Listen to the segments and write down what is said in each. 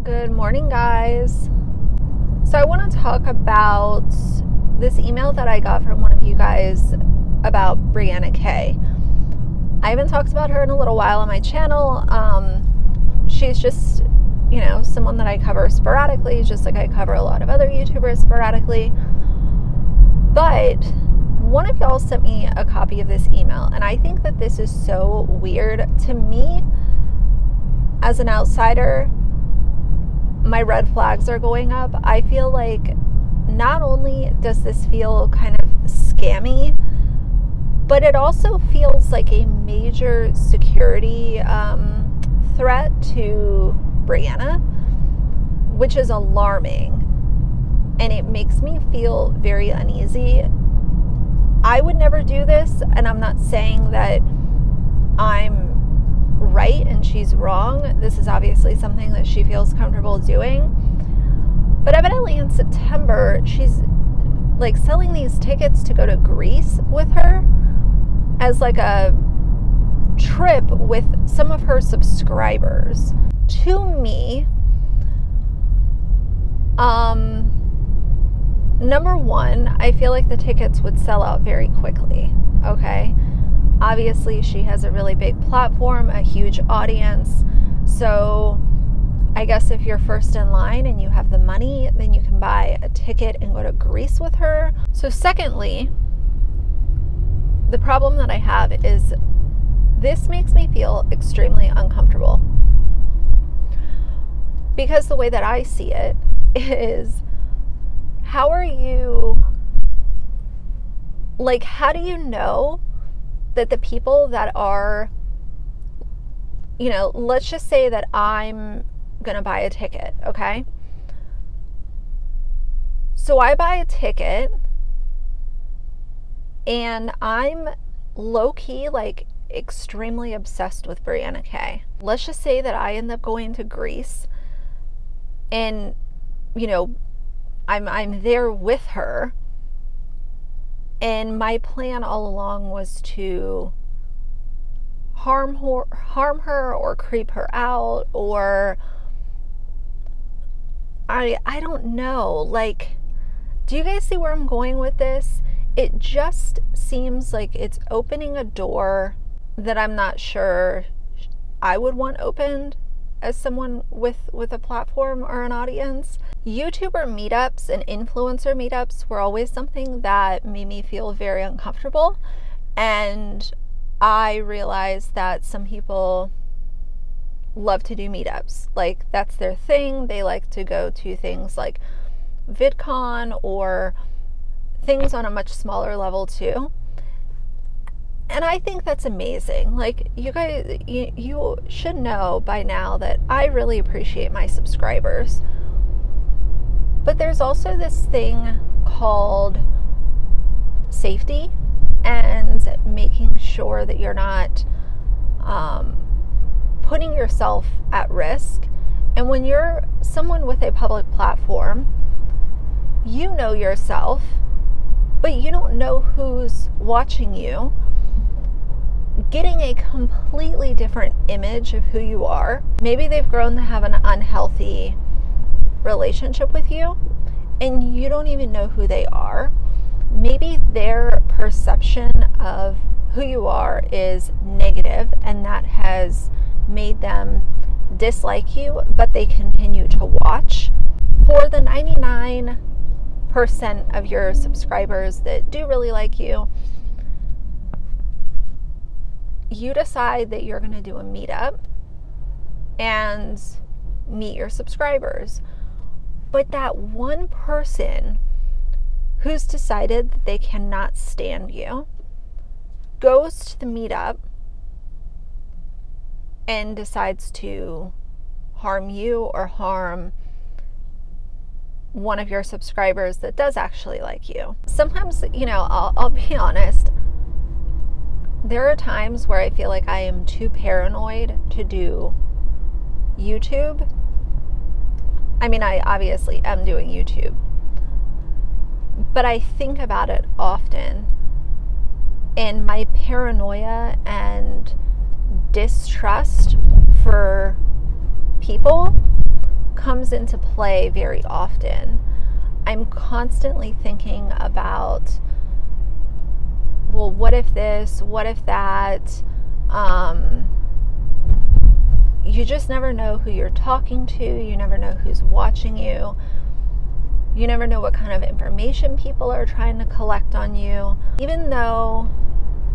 Good morning, guys. So I want to talk about this email that I got from one of you guys about Brianna K. I haven't talked about her in a little while on my channel. She's just, someone that I cover sporadically, just like I cover a lot of other YouTubers sporadically. But one of y'all sent me a copy of this email, and I think that this is so weird. To me, as an outsider, my red flags are going up. I feel like not only does this feel kind of scammy, but it also feels like a major security threat to Brianna, which is alarming, and it makes me feel very uneasy. I would never do this, and I'm not saying that I'm right and she's wrong. This is obviously something that she feels comfortable doing. But evidently in September, she's like selling these tickets to go to Greece with her as like a trip with some of her subscribers. To me, number one, I feel like the tickets would sell out very quickly, okay? Obviously, she has a really big platform, a huge audience. So I guess if you're first in line and you have the money, then you can buy a ticket and go to Greece with her. So secondly, the problem that I have is this makes me feel extremely uncomfortable. Because the way that I see it is, how do you know that the people that are, let's just say that I'm gonna buy a ticket, okay? So I buy a ticket and I'm low-key, like, extremely obsessed with Brianna K. Let's just say that I end up going to Greece and, I'm there with her. And my plan all along was to harm her or creep her out, or I don't know. Like, do you guys see where I'm going with this? It just seems like it's opening a door that I'm not sure I would want opened as someone with a platform or an audience. YouTuber meetups and influencer meetups were always something that made me feel very uncomfortable. And I realized that some people love to do meetups. Like, that's their thing. They like to go to things like VidCon or things on a much smaller level too. And I think that's amazing. Like, you guys, you should know by now that I really appreciate my subscribers. But there's also this thing called safety and making sure that you're not putting yourself at risk. And when you're someone with a public platform, you know yourself, but you don't know who's watching you. Getting a completely different image of who you are. Maybe they've grown to have an unhealthy relationship with you and you don't even know who they are. Maybe their perception of who you are is negative and that has made them dislike you, but they continue to watch. For the 99% of your subscribers that do really like you, you decide that you're going to do a meetup and meet your subscribers. But that one person who's decided that they cannot stand you goes to the meetup and decides to harm you or harm one of your subscribers that does actually like you. Sometimes, I'll be honest, there are times where I feel like I am too paranoid to do YouTube. I mean, I obviously am doing YouTube, but I think about it often, and my paranoia and distrust for people comes into play very often. I'm constantly thinking about, well, what if this, what if that? You just never know who you're talking to. You never know who's watching you. You never know what kind of information people are trying to collect on you. Even though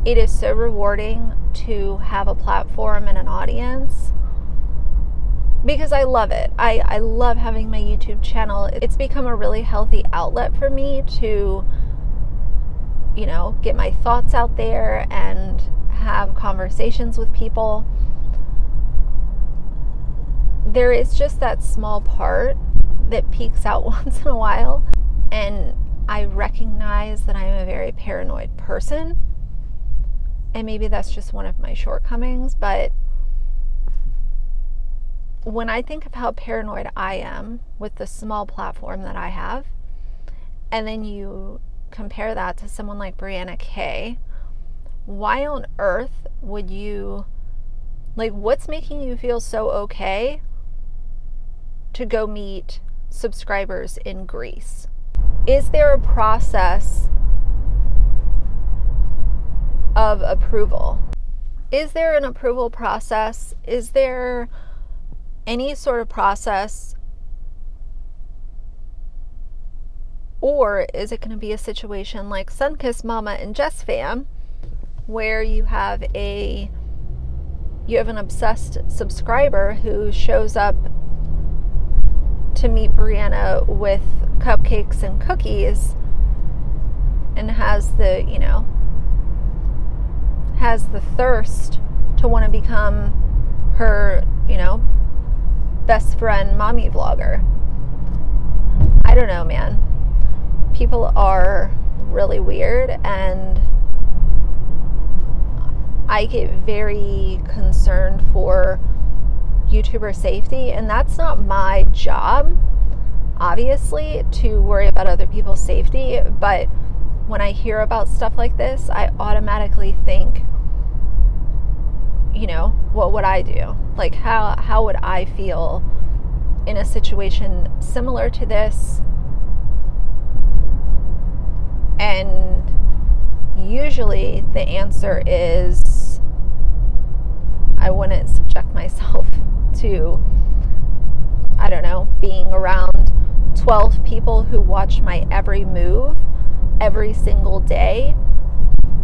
it is so rewarding to have a platform and an audience, because I love it. I love having my YouTube channel. It's become a really healthy outlet for me to, you know, get my thoughts out there and have conversations with people. There is just that small part that peeks out once in a while, and I recognize that I'm a very paranoid person, and maybe that's just one of my shortcomings, but when I think of how paranoid I am with the small platform that I have, and then you compare that to someone like Brianna K, why on earth would you, like, what's making you feel so okay to go meet subscribers in Greece? Is there a process of approval? Is there an approval process? Is there any sort of process? Or is it going to be a situation like Sunkiss Mama and Jess Fam, where you have an obsessed subscriber who shows up to meet Brianna with cupcakes and cookies and has the, you know, has the thirst to want to become her, you know, best friend mommy vlogger? I don't know, man. People are really weird, and I get very concerned for YouTuber safety, and that's not my job, obviously, to worry about other people's safety. But when I hear about stuff like this, I automatically think, you know, what would I do? Like, how would I feel in a situation similar to this? And usually the answer is I wouldn't subject myself to, I don't know, being around 12 people who watch my every move every single day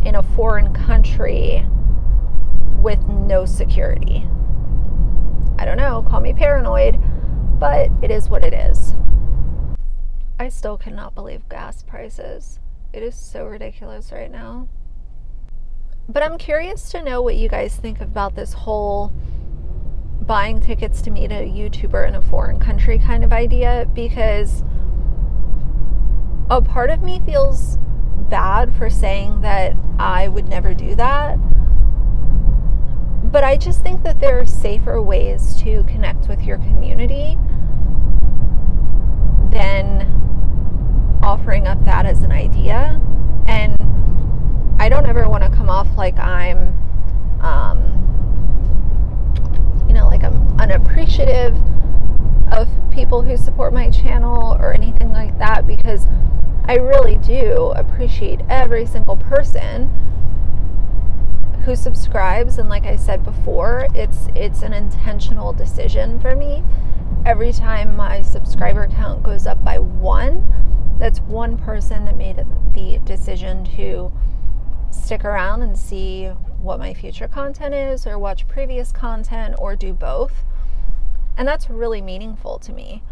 in a foreign country with no security. I don't know, call me paranoid, but it is what it is. I still cannot believe gas prices. It is so ridiculous right now. But I'm curious to know what you guys think about this whole buying tickets to meet a YouTuber in a foreign country kind of idea, because a part of me feels bad for saying that I would never do that. But I just think that there are safer ways to connect with your community than offering up that as an idea. And I don't ever want to come off like I'm, you know, like I'm unappreciative of people who support my channel or anything like that, because I really do appreciate every single person who subscribes. And like I said before, it's an intentional decision for me. Every time my subscriber count goes up by one, that's one person that made the decision to stick around and see what my future content is, or watch previous content, or do both. And that's really meaningful to me.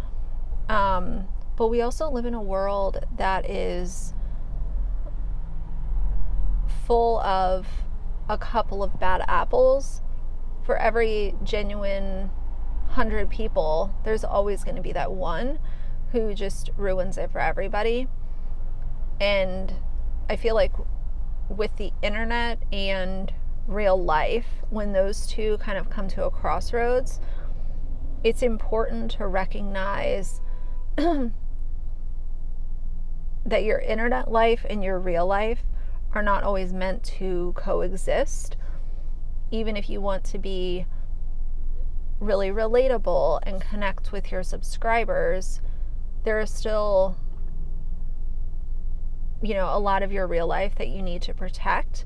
But we also live in a world that is full of a couple of bad apples. For every genuine 100 people, there's always going to be that one who just ruins it for everybody. And I feel like with the internet and real life, when those two kind of come to a crossroads, it's important to recognize that your internet life and your real life are not always meant to coexist. Even if you want to be really relatable and connect with your subscribers, there is still, you know, a lot of your real life that you need to protect.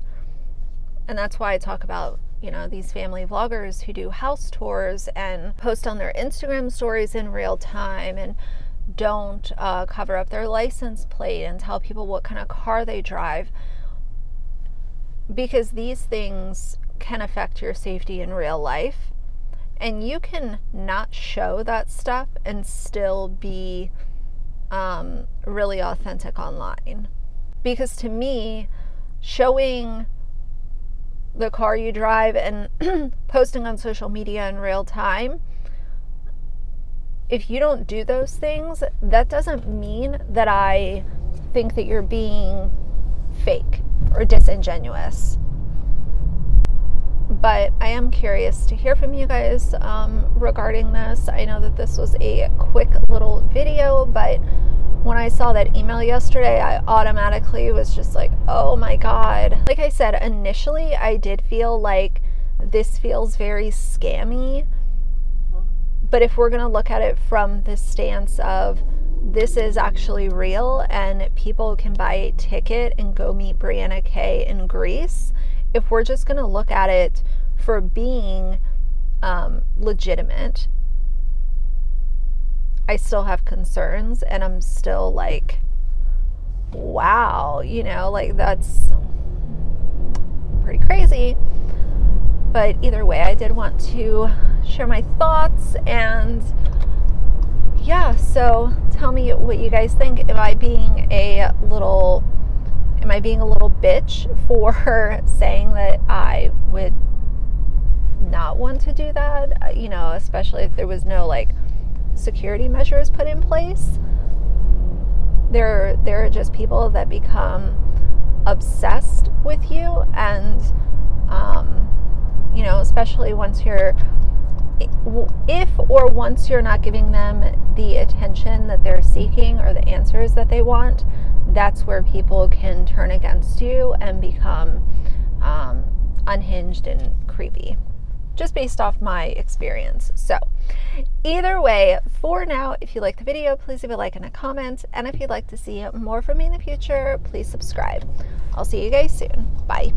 And that's why I talk about, you know, these family vloggers who do house tours and post on their Instagram stories in real time and don't cover up their license plate and tell people what kind of car they drive, because these things can affect your safety in real life, and you can not show that stuff and still be really authentic online. Because to me, showing the car you drive and posting on social media in real time, if you don't do those things, that doesn't mean that I think that you're being fake or disingenuous. But I am curious to hear from you guys regarding this. I know that this was a quick little video, but when I saw that email yesterday, I automatically was just like, oh my God. Like I said, initially I did feel like this feels very scammy. But if we're going to look at it from the stance of this is actually real and people can buy a ticket and go meet Brianna K in Greece, if we're just going to look at it for being legitimate, I still have concerns, and I'm still like, wow, you know, like that's pretty crazy. But either way, I did want to share my thoughts, and yeah, so tell me what you guys think. Am I being a little bitch for saying that I would not want to do that? You know, especially if there was no like security measures put in place. There are just people that become obsessed with you, and you know, especially once you're not giving them the attention that they're seeking or the answers that they want, that's where people can turn against you and become unhinged and creepy, just based off my experience. So either way, for now, if you like the video, please leave a like and a comment. And if you'd like to see more from me in the future, please subscribe. I'll see you guys soon. Bye.